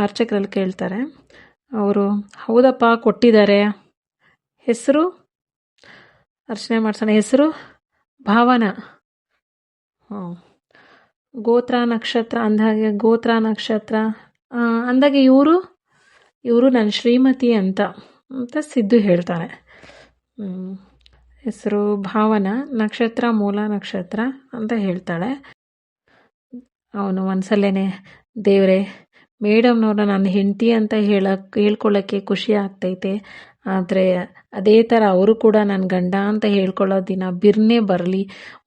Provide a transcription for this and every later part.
ಅರ್ಚಕರಲ್ಲಿ ಕೇಳ್ತಾರೆ. ಅವರು ಹೌದಪ್ಪ ಕೊಟ್ಟಿದ್ದಾರೆ. ಹೆಸರು ಅರ್ಚನೆ ಮಾಡ್ಸೋಣ. ಹೆಸರು ಭಾವನ. ಗೋತ್ರ ನಕ್ಷತ್ರ ಅಂದಾಗೆ ಗೋತ್ರ ನಕ್ಷತ್ರ ಅಂದಾಗೆ ಇವರು ನನ್ನ ಶ್ರೀಮತಿ ಅಂತ ಸಿದ್ದು ಹೇಳ್ತಾನೆ. ಹೆಸರು ಭಾವನ, ನಕ್ಷತ್ರ ಮೂಲ ನಕ್ಷತ್ರ ಅಂತ ಹೇಳ್ತಾಳೆ. ಅವನು ಮನಸಲ್ಲೇನೆ, ದೇವರೇ ಮೇಡಮ್ನವ್ರನ್ನ ನನ್ನ ಹೆಂಡತಿ ಅಂತ ಹೇಳ್ಕೊಳ್ಳೋಕ್ಕೆ ಖುಷಿ ಆಗ್ತೈತೆ. ಆದರೆ ಅದೇ ಥರ ಅವರು ಕೂಡ ನನ್ನ ಗಂಡ ಅಂತ ಹೇಳ್ಕೊಳ್ಳೋ ದಿನ ಬಿರ್ನೇ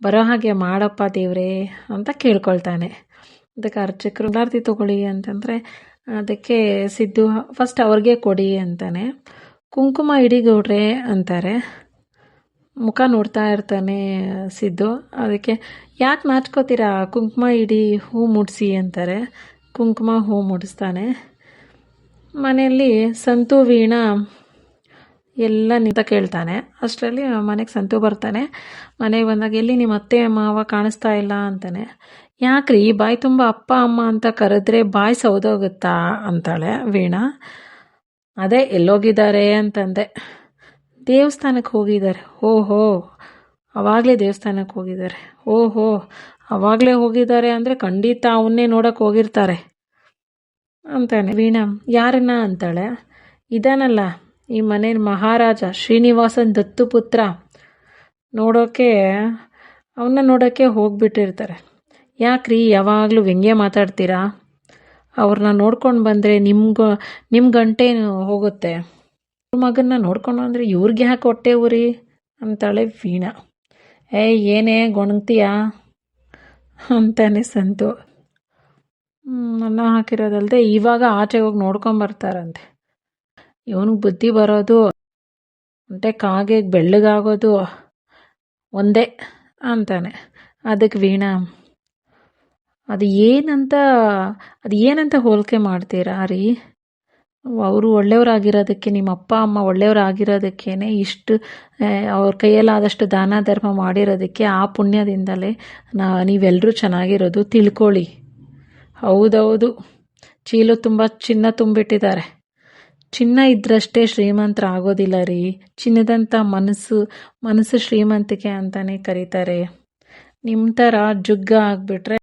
ಬರೋ ಹಾಗೆ ಮಾಡಪ್ಪ ದೇವರೇ ಅಂತ ಕೇಳ್ಕೊಳ್ತಾನೆ. ಅದಕ್ಕೆ ಅರ್ಚಕರು ಮಂಗಳಾರತಿ ತಗೊಳ್ಳಿ ಅಂತಂದರೆ ಅದಕ್ಕೆ ಸಿದ್ದು ಫಸ್ಟ್ ಅವ್ರಿಗೆ ಕೊಡಿ ಅಂತಾನೆ. ಕುಂಕುಮ ಇಡಿ ಗೌಡ್ರೆ ಅಂತಾರೆ. ಮುಖ ನೋಡ್ತಾ ಇರ್ತಾನೆ ಸಿದ್ದು. ಅದಕ್ಕೆ ಯಾಕೆ ನಾಚ್ಕೋತೀರಾ, ಕುಂಕುಮ ಇಡಿ, ಹೂ ಮುಡಿಸಿ ಅಂತಾರೆ. ಕುಂಕುಮ ಹೂ ಮುಡಿಸ್ತಾನೆ. ಮನೆಯಲ್ಲಿ ಸಂತು ವೀಣಾ ಎಲ್ಲ ನಿಂತ ಕೇಳ್ತಾನೆ. ಅಷ್ಟರಲ್ಲಿ ಮನೆಗೆ ಸಂತು ಬರ್ತಾನೆ. ಮನೆಗೆ ಬಂದಾಗ ಎಲ್ಲಿ ನಿಮ್ಮ ಅತ್ತೆ ಮಾವ ಕಾಣಿಸ್ತಾ ಇಲ್ಲ ಅಂತಾನೆ. ಯಾಕ್ರಿ ಬಾಯಿ ತುಂಬ ಅಪ್ಪ ಅಮ್ಮ ಅಂತ ಕರೆದ್ರೆ ಬಾಯಿ ಸೌದೋಗುತ್ತಾ ಅಂತಾಳೆ ವೀಣಾ. ಅದೇ ಎಲ್ಲೋಗಿದ್ದಾರೆ ಅಂತಂದೆ. ದೇವಸ್ಥಾನಕ್ಕೆ ಹೋಗಿದ್ದಾರೆ. ಓಹೋ ಅವಾಗಲೇ ದೇವಸ್ಥಾನಕ್ಕೆ ಹೋಗಿದ್ದಾರೆ. ಓಹೋ ಅವಾಗಲೇ ಹೋಗಿದ್ದಾರೆ ಅಂದರೆ ಖಂಡಿತ ಅವನ್ನೇ ನೋಡೋಕೆ ಹೋಗಿರ್ತಾರೆ ಅಂತಾನೆ. ವೀಣಾ ಯಾರನ್ನ ಅಂತಾಳೆ. ಇದಾನಲ್ಲ ಈ ಮನೆ ಮಹಾರಾಜ ಶ್ರೀನಿವಾಸನ್ ದತ್ತು ಪುತ್ರ, ಅವನ್ನ ನೋಡೋಕ್ಕೆ ಹೋಗ್ಬಿಟ್ಟಿರ್ತಾರೆ. ಯಾಕ್ರಿ ಯಾವಾಗಲೂ ವ್ಯಂಗ್ಯ ಮಾತಾಡ್ತೀರಾ? ಅವ್ರನ್ನ ನೋಡ್ಕೊಂಡು ಬಂದರೆ ನಿಮ್ಮ ಗಂಟೇನು ಹೋಗುತ್ತೆ. ಮಗನ್ನ ನೋಡ್ಕೊಂಡು ಅಂದರೆ ಇವ್ರಿಗೆ ಯಾಕೆ ಹೊಟ್ಟೆ ಉರಿ ಅಂತಾಳೆ ವೀಣಾ. ಏನೇ ಗೊಣಗ್ತೀಯಾ ಅಂತಾನೆ ಸಂತು. ಅನ್ನ ಹಾಕಿರೋದಲ್ದೆ ಇವಾಗ ಆಚೆಗೆ ಹೋಗಿ ನೋಡ್ಕೊಂಬರ್ತಾರಂತೆ. ಇವನಿಗೆ ಬುದ್ಧಿ ಬರೋದು అంటే ಕಾಗೆ ಬೆಳ್ಳಗಾಗೋದು ಒಂದೇ ಅಂತಾನೆ. ಅದಕ್ಕೆ ವೀಣಾ ಅದು ಏನಂತ ಹೋಲಿಕೆ ಮಾಡ್ತೀರಾ ರೀ? ಅವರು ಒಳ್ಳೆಯವರಾಗಿರೋದಕ್ಕೆ, ನಿಮ್ಮ ಅಪ್ಪ ಅಮ್ಮ ಒಳ್ಳೆಯವರಾಗಿರೋದಕ್ಕೇ ಇಷ್ಟು ಅವ್ರ ಕೈಯಲ್ಲಾದಷ್ಟು ದಾನ ಧರ್ಮ ಮಾಡಿರೋದಕ್ಕೆ ಆ ಪುಣ್ಯದಿಂದಲೇ ನೀವೆಲ್ಲರೂ ಚೆನ್ನಾಗಿರೋದು ತಿಳ್ಕೊಳ್ಳಿ. ಹೌದೌದು, ಚೀಲು ತುಂಬ ಚಿನ್ನ ತುಂಬಿಟ್ಟಿದ್ದಾರೆ. ಚಿನ್ನ ಇದ್ರಷ್ಟೇ ಶ್ರೀಮಂತರ ಆಗೋದಿಲ್ಲ ರೀ. ಚಿನ್ನದಂಥ ಮನಸ್ಸು ಶ್ರೀಮಂತಿಕೆ ಅಂತಾನೆ ಕರೀತಾರೆ. ನಿಮ್ಮ ಥರ ಜುಗ್ಗ ಆಗಿಬಿಟ್ರೆ